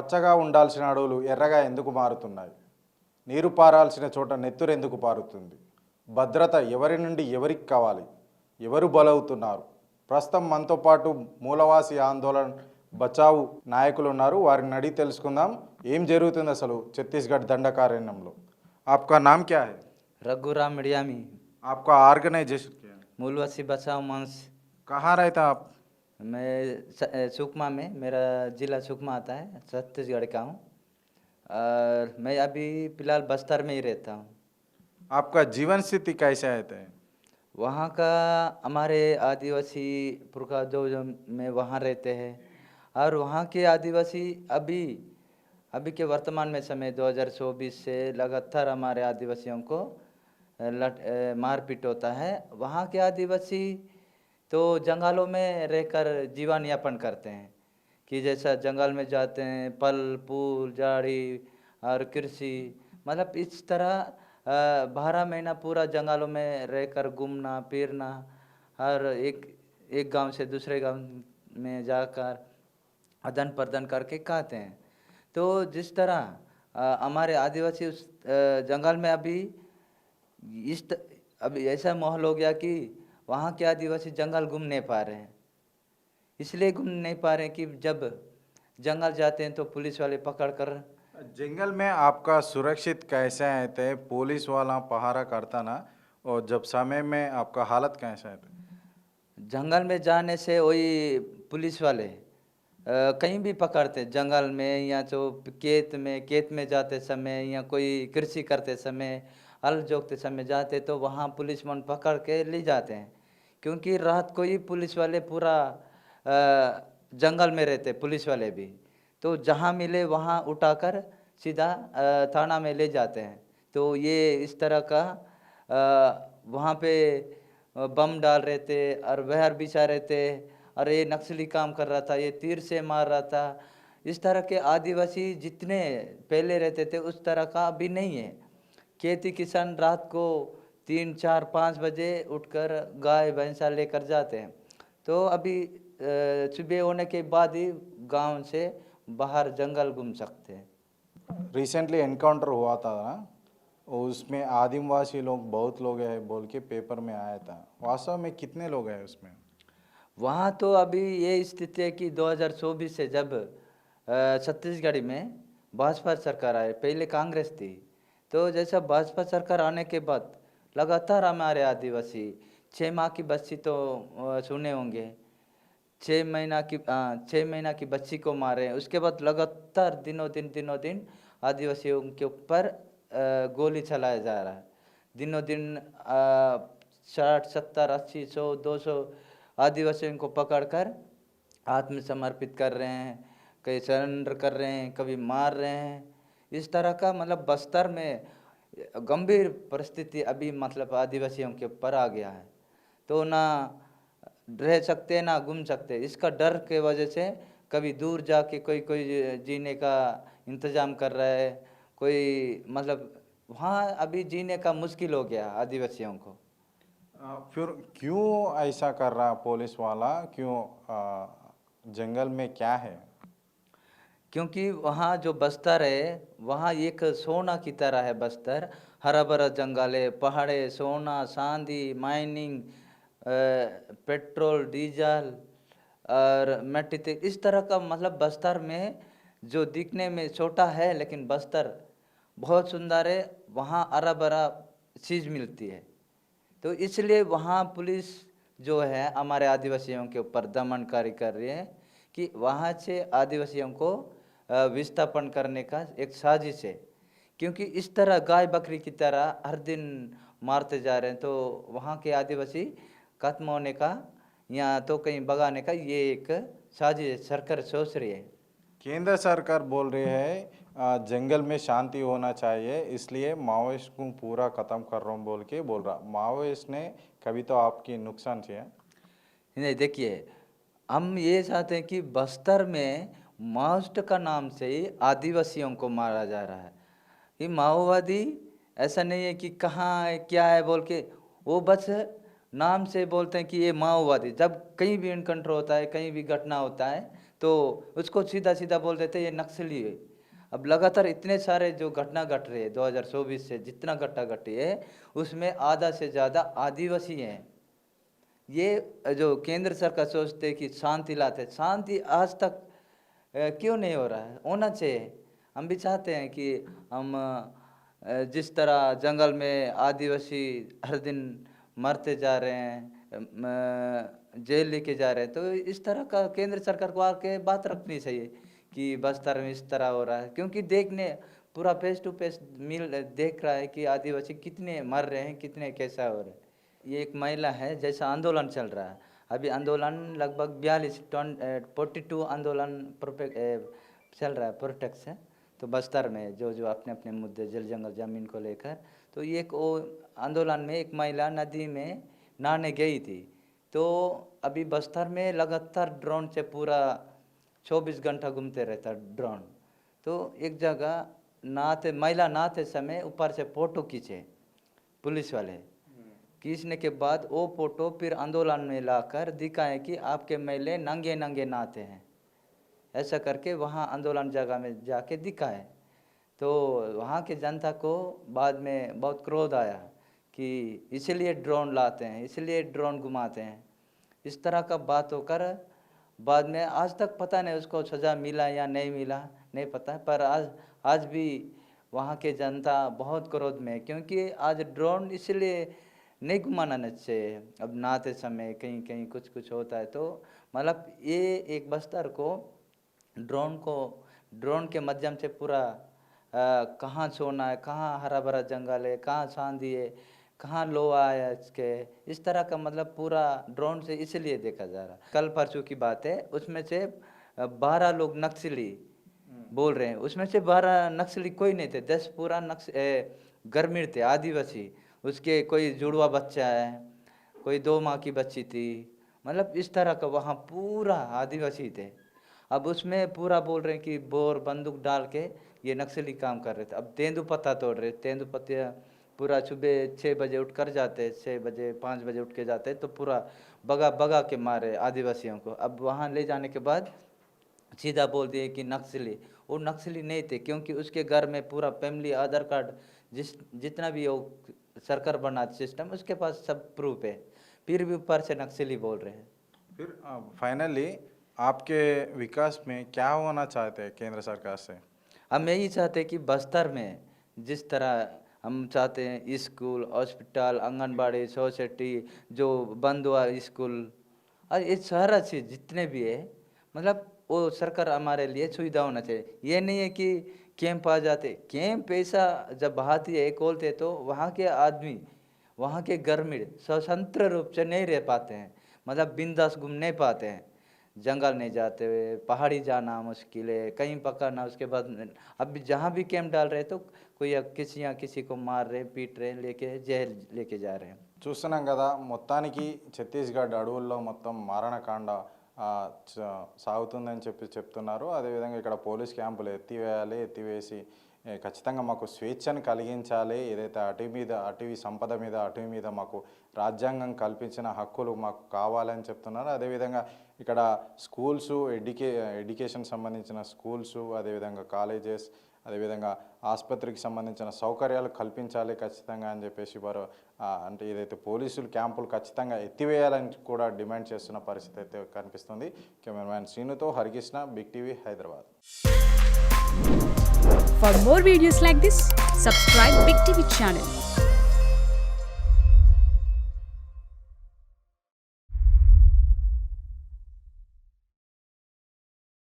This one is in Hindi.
పచ్చగా ఉండాల్సిన అడవులు ఎర్రగా ఎందుకు మారుతున్నాయి? నీరు పారాల్సిన చోట నెత్తురు ఎందుకు పారుతుంది? భద్రత ఎవరి నుండి ఎవరికి కావాలి? ఎవరు బలవుతున్నారు? ప్రస్తుతం మనతో పాటు మూలవాసి ఆందోళన బచావు నాయకులు ఉన్నారు. వారిని అడిగి తెలుసుకుందాం ఏం జరుగుతుంది అసలు ఛత్తీస్గఢ్ దండకారణ్యంలో. आपका नाम क्या है? रघुराम मिडियामी। आपका ऑर्गेनाइजेशन क्या है? मूलवासी बचाओ मंच। कहाँ रहता आप? मैं सुकमा में, मेरा ज़िला सुकमा आता है, छत्तीसगढ़ का हूँ। और मैं अभी फ़िलहाल बस्तर में ही रहता हूँ। आपका जीवन स्थिति कैसे रहता है? वहाँ का हमारे आदिवासी पुरखा जो में वहाँ रहते हैं। और वहाँ के आदिवासी अभी के वर्तमान में समय 2024 से लगातार हमारे आदिवासियों को मारपीट होता है। वहाँ के आदिवासी तो जंगलों में रहकर जीवन यापन करते हैं कि जैसा जंगल में जाते हैं, फल फूल झाड़ी और कृषि, मतलब इस तरह 12 महीना पूरा जंगलों में रहकर घूमना फिरना और एक गांव से दूसरे गांव में जाकर अदन प्रदन करके खाते हैं। तो जिस तरह हमारे आदिवासी उस जंगल में अभी ऐसा माहौल हो गया कि वहाँ के आदिवासी जंगल घूम नहीं पा रहे हैं। इसलिए घूम नहीं पा रहे हैं कि जब जंगल जाते हैं तो पुलिस वाले पकड़ कर। जंगल में आपका सुरक्षित कैसे रहते हैं? पुलिस वाला पहारा करता ना, और जब समय में आपका हालत कैसा है? जंगल में जाने से वही पुलिस वाले कहीं भी पकड़ते, जंगल में या तो खेत में जाते समय या कोई कृषि करते समय हल जोतते समय जाते तो वहाँ पुलिस मन पकड़ के ले जाते हैं। क्योंकि रात को ही पुलिस वाले पूरा जंगल में रहते, पुलिस वाले भी तो जहाँ मिले वहाँ उठाकर सीधा थाना में ले जाते हैं। तो ये इस तरह का वहाँ पे बम डाल रहे थे और वहर बिछा रहे थे और ये नक्सली काम कर रहा था, ये तीर से मार रहा था। इस तरह के आदिवासी जितने पहले रहते थे उस तरह का अभी नहीं है। खेती किसान रात को 3 4 5 बजे उठकर गाय भैंसा लेकर जाते हैं। तो अभी सुबह होने के बाद ही गांव से बाहर जंगल घूम सकते हैं। रिसेंटली एनकाउंटर हुआ था ना, उसमें आदिवासी लोग बहुत लोग हैं बोल के पेपर में आया था। वास्तव में कितने लोग हैं उसमें? वहाँ तो अभी ये स्थिति है कि 2024 से जब छत्तीसगढ़ में भाजपा सरकार आए, पहले कांग्रेस थी, तो जैसा भाजपा सरकार आने के बाद लगातार हमारे आदिवासी 6 माह की बच्ची तो सुने होंगे, 6 महीना की बच्ची को मारे। उसके बाद लगातार दिनों दिन आदिवासियों के ऊपर गोली चलाया जा रहा है। दिनों दिन 60 70 80 100 200 आदिवासियों को पकड़कर आत्मसमर्पित कर रहे हैं, कहीं सरेंडर कर रहे हैं, कभी मार रहे हैं। इस तरह का मतलब बस्तर में गंभीर परिस्थिति अभी मतलब आदिवासियों के ऊपर आ गया है। तो ना रह सकते ना घूम सकते, इसका डर के वजह से कभी दूर जाके कोई जीने का इंतज़ाम कर रहा है, कोई मतलब वहाँ अभी जीने का मुश्किल हो गया आदिवासियों को। फिर क्यों ऐसा कर रहा पुलिस वाला? क्यों जंगल में क्या है? क्योंकि वहाँ जो बस्तर है वहाँ एक सोना की तरह है बस्तर। हरा भरा जंगल है, पहाड़े, सोना चांदी माइनिंग, पेट्रोल डीजल और मिट्टी तेल, इस तरह का मतलब बस्तर में जो दिखने में छोटा है लेकिन बस्तर बहुत सुंदर है। वहाँ हरा भरा चीज़ मिलती है। तो इसलिए वहाँ पुलिस जो है हमारे आदिवासियों के ऊपर दमनकारी कर रही है कि वहाँ से आदिवासियों को विस्थापन करने का एक साजिश है। क्योंकि इस तरह गाय बकरी की तरह हर दिन मारते जा रहे हैं तो वहाँ के आदिवासी खत्म होने का या तो कहीं भगाने का ये एक साजिश सरकार सोच रही है। केंद्र सरकार बोल रही है जंगल में शांति होना चाहिए, इसलिए माओइस्ट को पूरा ख़त्म कर रहा हूँ बोल के बोल रहा। माओइस्ट ने कभी तो आपकी नुकसान किया नहीं? देखिए, हम ये चाहते हैं कि बस्तर में माओइस्ट का नाम से ही आदिवासियों को मारा जा रहा है। ये माओवादी ऐसा नहीं है कि कहाँ है क्या है बोल के, वो बस नाम से बोलते हैं कि ये माओवादी। जब कहीं भी इनकाउंटर होता है, कहीं भी घटना होता है तो उसको सीधा सीधा बोल देते ये नक्सली है। अब लगातार इतने सारे जो घटना घट रही है 2024 से जितना घटना घटी है उसमें आधा से ज़्यादा आदिवासी हैं। ये जो केंद्र सरकार सोचते है कि शांति लाते, शांति आज तक क्यों नहीं हो रहा है? होना चाहिए। हम भी चाहते हैं कि हम जिस तरह जंगल में आदिवासी हर दिन मरते जा रहे हैं, जेल लेके जा रहे हैं, तो इस तरह का केंद्र सरकार को आके बात रखनी चाहिए कि बस्तर में इस तरह हो रहा है, क्योंकि देखने पूरा फेस टू फेस मिल देख रहा है कि आदिवासी कितने मर रहे हैं, कितने कैसा हो रहा है। ये एक महिला है, जैसा आंदोलन चल रहा है अभी, आंदोलन लगभग 42 आंदोलन चल रहा है प्रोटेक्ट से, तो बस्तर में जो जो अपने अपने मुद्दे जल जंगल ज़मीन को लेकर, तो ये एक वो आंदोलन में एक महिला नदी में नहाने गई थी, तो अभी बस्तर में लगातार ड्रोन से पूरा 24 घंटा घूमते रहता ड्रोन। तो एक जगह नहाते महिला नहाते समय ऊपर से फ़ोटो खींचे पुलिस वाले, खींचने के बाद वो फ़ोटो फिर आंदोलन में लाकर दिखाए कि आपके महिला नंगे नंगे नहाते हैं, ऐसा करके वहाँ आंदोलन जगह में जाके दिखाए। तो वहाँ के जनता को बाद में बहुत क्रोध आया कि इसलिए ड्रोन लाते हैं, इसलिए ड्रोन घुमाते हैं, इस तरह का बात होकर बाद में आज तक पता नहीं उसको सज़ा मिला या नहीं मिला, नहीं पता। पर आज भी वहाँ के जनता बहुत क्रोध में है, क्योंकि आज ड्रोन इसलिए नहीं घुमाना चाहिए। अब नहाते समय कहीं कहीं कुछ होता है, तो मतलब ये एक बस्तर को ड्रोन के माध्यम से पूरा कहाँ सोना है, कहाँ हरा भरा जंगल है, कहाँ शांति है, कहाँ लोहा है इसके, इस तरह का मतलब पूरा ड्रोन से इसलिए देखा जा रहा। कल परसों की बात है, उसमें से 12 लोग नक्सली बोल रहे हैं, उसमें से 12 नक्सली कोई नहीं थे, 10 पूरा ग्रामीण थे आदिवासी। उसके कोई जुड़वा बच्चा है, कोई 2 माह की बच्ची थी, मतलब इस तरह का वहाँ पूरा आदिवासी थे। अब उसमें पूरा बोल रहे हैं कि बोर बंदूक डाल के ये नक्सली काम कर रहे थे। अब तेंदुपत्ता तोड़ रहे, तेंदुपत्ता पूरा सुबह 6 बजे उठ कर जाते, 6 बजे 5 बजे उठ के जाते, तो पूरा भगा के मारे आदिवासियों को। अब वहाँ ले जाने के बाद सीधा बोल दिए कि नक्सली, वो नक्सली नहीं थे, क्योंकि उसके घर में पूरा फैमिली आधार कार्ड जितना भी वो सरकार बना सिस्टम, उसके पास सब प्रूफ है, फिर भी ऊपर से नक्सली बोल रहे हैं। फिर फाइनली आपके विकास में क्या होना चाहते हैं केंद्र सरकार से? हम यही चाहते हैं कि बस्तर में जिस तरह हम चाहते हैं स्कूल, हॉस्पिटल, आंगनबाड़ी, सोसाइटी जो बंद हुआ स्कूल, और ये सारा चीज़ जितने भी है, मतलब वो सरकार हमारे लिए सुविधा होना चाहिए। ये नहीं है कि कैंप आ जाते, कैंप पैसा जब बहाती है खोलते, तो वहाँ के आदमी, वहाँ के ग्रामीण स्वतंत्र रूप से नहीं रह पाते हैं, मतलब बिंदास घूम नहीं पाते हैं, जंगल नहीं जाते हुए, पहाड़ी जाना मुश्किल है, कहीं पकड़ना, उसके बाद अब जहाँ भी कैंप डाल रहे तो कोई किसी को मार रहे, पीट रहे, लेके जेल लेके जा रहे हैं। చూస్తున్నాం కదా, మొత్తానికి ఛత్తీస్గఢ్ అడవుల్లో మొత్తం మారణకాండ సాగుతుందని చెప్తున్నారు. అదేవిధంగా ఇక్కడ పోలీస్ క్యాంపులు ఎత్తివేసి ఖచ్చితంగా మాకు స్వేచ్ఛను కలిగించాలి, ఏదైతే అటవీ సంపద మీద, అటవీ మీద మాకు రాజ్యాంగం కల్పించిన హక్కులు మాకు కావాలని చెప్తున్నారు. అదేవిధంగా ఇక్కడ స్కూల్స్, ఎడ్యుకేషన్ సంబంధించిన స్కూల్స్, అదేవిధంగా కాలేజెస్, అదేవిధంగా ఆసుపత్రికి సంబంధించిన సౌకర్యాలు కల్పించాలి ఖచ్చితంగా అని చెప్పేసి వారు అంటే ఏదైతే పోలీసులు క్యాంపులు ఖచ్చితంగా ఎత్తివేయాలని కూడా డిమాండ్ చేస్తున్న పరిస్థితి అయితే కనిపిస్తుంది. కెమెరామ్యాన్ శ్రీనుతో Harikrishna, big TV, Hyderabad. For more videos like this, subscribe Big TV channel.